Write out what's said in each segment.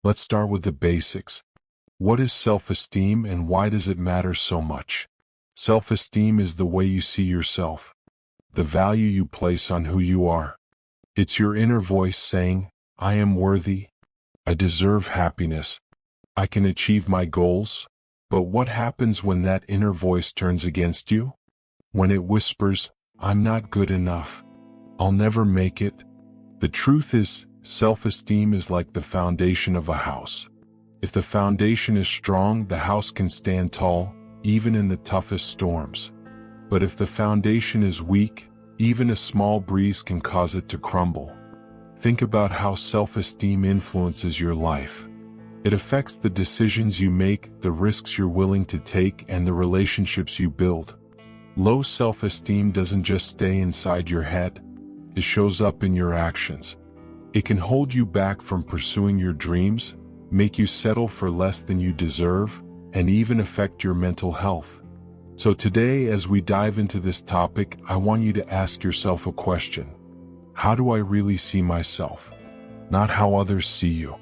Let's start with the basics. What is self-esteem and why does it matter so much? Self-esteem is the way you see yourself, the value you place on who you are. It's your inner voice saying, I am worthy, I deserve happiness, I can achieve my goals. But what happens when that inner voice turns against you? When it whispers, I'm not good enough, I'll never make it. The truth is, self-esteem is like the foundation of a house. If the foundation is strong, the house can stand tall, even in the toughest storms. But if the foundation is weak, even a small breeze can cause it to crumble. Think about how self-esteem influences your life. It affects the decisions you make, the risks you're willing to take, and the relationships you build. Low self-esteem doesn't just stay inside your head, it shows up in your actions. It can hold you back from pursuing your dreams, make you settle for less than you deserve, and even affect your mental health. So today, as we dive into this topic, I want you to ask yourself a question. How do I really see myself? Not how others see you,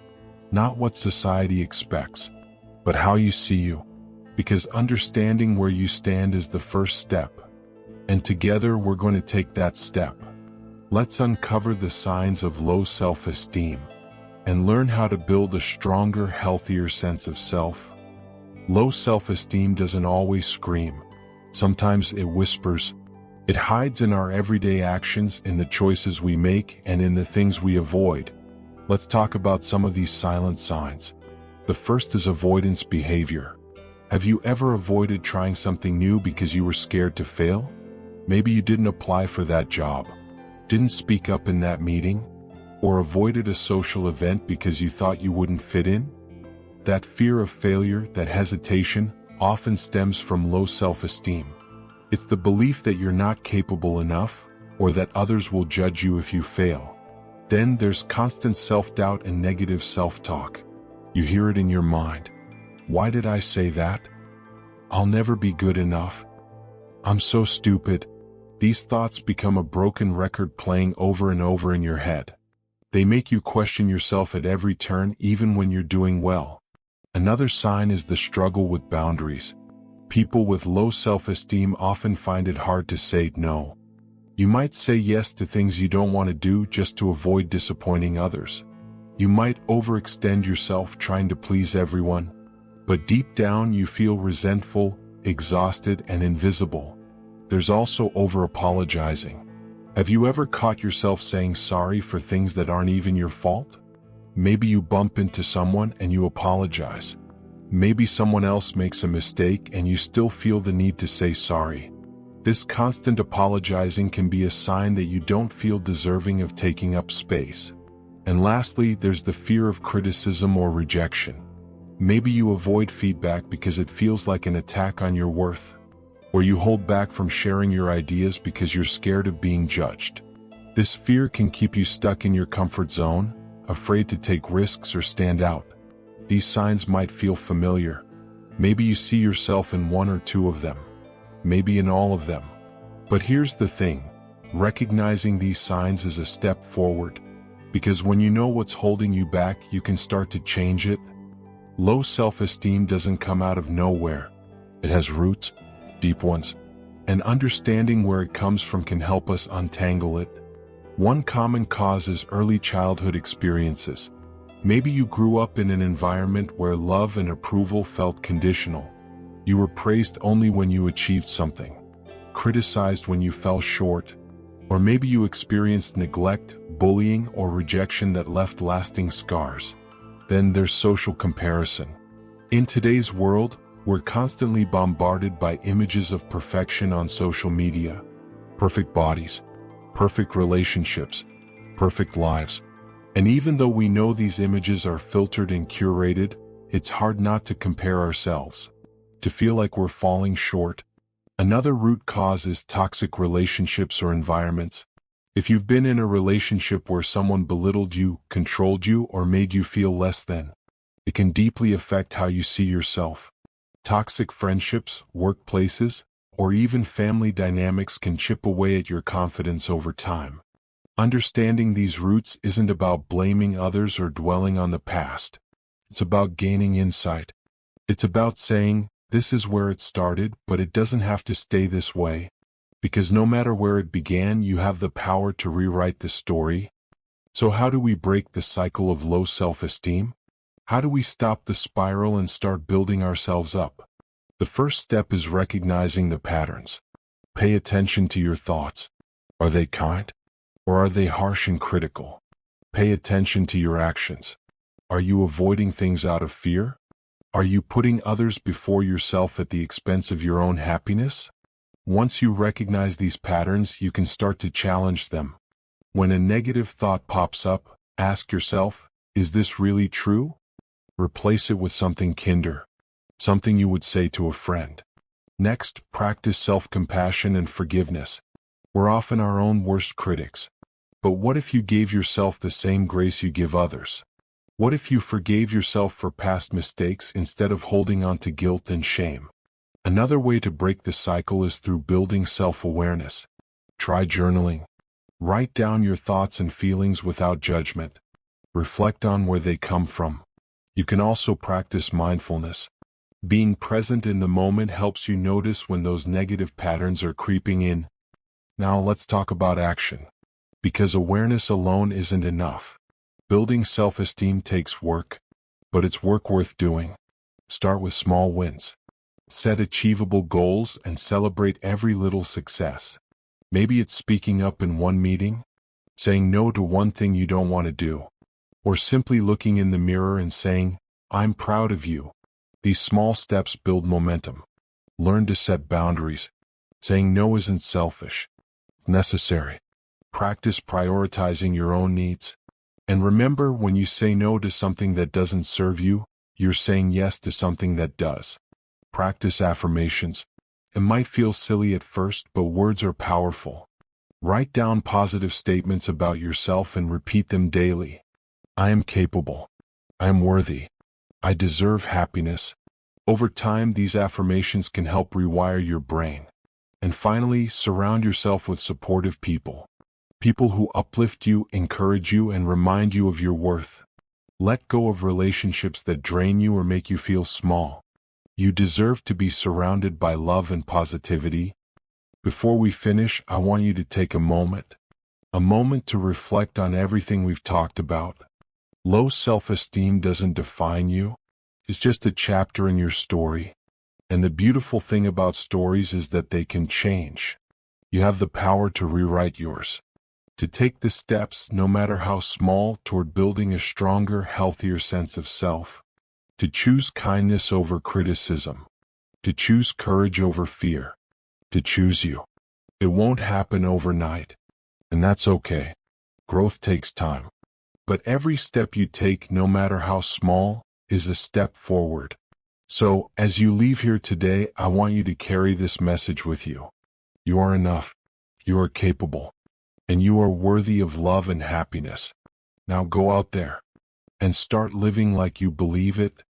not what society expects, but how you see you. Because understanding where you stand is the first step. And together we're going to take that step. Let's uncover the signs of low self-esteem and learn how to build a stronger, healthier sense of self. Low self-esteem doesn't always scream. Sometimes it whispers. It hides in our everyday actions, in the choices we make, and in the things we avoid. Let's talk about some of these silent signs. The first is avoidance behavior. Have you ever avoided trying something new because you were scared to fail? Maybe you didn't apply for that job, didn't speak up in that meeting, or avoided a social event because you thought you wouldn't fit in? That fear of failure, that hesitation, often stems from low self-esteem. It's the belief that you're not capable enough, or that others will judge you if you fail. Then there's constant self-doubt and negative self-talk. You hear it in your mind. Why did I say that? I'll never be good enough. I'm so stupid. These thoughts become a broken record playing over and over in your head. They make you question yourself at every turn, even when you're doing well. Another sign is the struggle with boundaries. People with low self-esteem often find it hard to say no. You might say yes to things you don't want to do just to avoid disappointing others. You might overextend yourself trying to please everyone, but deep down you feel resentful, exhausted, and invisible. There's also over-apologizing. Have you ever caught yourself saying sorry for things that aren't even your fault? Maybe you bump into someone and you apologize. Maybe someone else makes a mistake and you still feel the need to say sorry. This constant apologizing can be a sign that you don't feel deserving of taking up space. And lastly, there's the fear of criticism or rejection. Maybe you avoid feedback because it feels like an attack on your worth, or you hold back from sharing your ideas because you're scared of being judged. This fear can keep you stuck in your comfort zone, afraid to take risks or stand out. These signs might feel familiar. Maybe you see yourself in one or two of them, maybe in all of them. But here's the thing, recognizing these signs is a step forward, because when you know what's holding you back, you can start to change it. Low self-esteem doesn't come out of nowhere. It has roots, deep ones, and understanding where it comes from can help us untangle it. One common cause is early childhood experiences. Maybe you grew up in an environment where love and approval felt conditional. You were praised only when you achieved something, criticized when you fell short, or maybe you experienced neglect, bullying, or rejection that left lasting scars. Then there's social comparison. In today's world, we're constantly bombarded by images of perfection on social media. Perfect bodies, perfect relationships, perfect lives. And even though we know these images are filtered and curated, it's hard not to compare ourselves, to feel like we're falling short. Another root cause is toxic relationships or environments. If you've been in a relationship where someone belittled you, controlled you, or made you feel less than, it can deeply affect how you see yourself. Toxic friendships, workplaces, or even family dynamics can chip away at your confidence over time. Understanding these roots isn't about blaming others or dwelling on the past. It's about gaining insight. It's about saying, this is where it started, but it doesn't have to stay this way. Because no matter where it began, you have the power to rewrite the story. So how do we break the cycle of low self-esteem? How do we stop the spiral and start building ourselves up? The first step is recognizing the patterns. Pay attention to your thoughts. Are they kind? Or are they harsh and critical? Pay attention to your actions. Are you avoiding things out of fear? Are you putting others before yourself at the expense of your own happiness? Once you recognize these patterns, you can start to challenge them. When a negative thought pops up, ask yourself, is this really true? Replace it with something kinder, something you would say to a friend. Next, practice self-compassion and forgiveness. We're often our own worst critics. But what if you gave yourself the same grace you give others? What if you forgave yourself for past mistakes instead of holding on to guilt and shame? Another way to break the cycle is through building self-awareness. Try journaling. Write down your thoughts and feelings without judgment. Reflect on where they come from. You can also practice mindfulness. Being present in the moment helps you notice when those negative patterns are creeping in. Now let's talk about action. Because awareness alone isn't enough. Building self-esteem takes work, but it's work worth doing. Start with small wins. Set achievable goals and celebrate every little success. Maybe it's speaking up in one meeting, saying no to one thing you don't want to do, or simply looking in the mirror and saying, I'm proud of you. These small steps build momentum. Learn to set boundaries. Saying no isn't selfish. It's necessary. Practice prioritizing your own needs. And remember, when you say no to something that doesn't serve you, you're saying yes to something that does. Practice affirmations. It might feel silly at first, but words are powerful. Write down positive statements about yourself and repeat them daily. I am capable. I am worthy. I deserve happiness. Over time, these affirmations can help rewire your brain. And finally, surround yourself with supportive people. People who uplift you, encourage you, and remind you of your worth. Let go of relationships that drain you or make you feel small. You deserve to be surrounded by love and positivity. Before we finish, I want you to take a moment to reflect on everything we've talked about. Low self-esteem doesn't define you. It's just a chapter in your story. And the beautiful thing about stories is that they can change. You have the power to rewrite yours. To take the steps, no matter how small, toward building a stronger, healthier sense of self. To choose kindness over criticism. To choose courage over fear. To choose you. It won't happen overnight. And that's okay. Growth takes time. But every step you take, no matter how small, is a step forward. So, as you leave here today, I want you to carry this message with you. You are enough. You are capable. And you are worthy of love and happiness. Now go out there and start living like you believe it,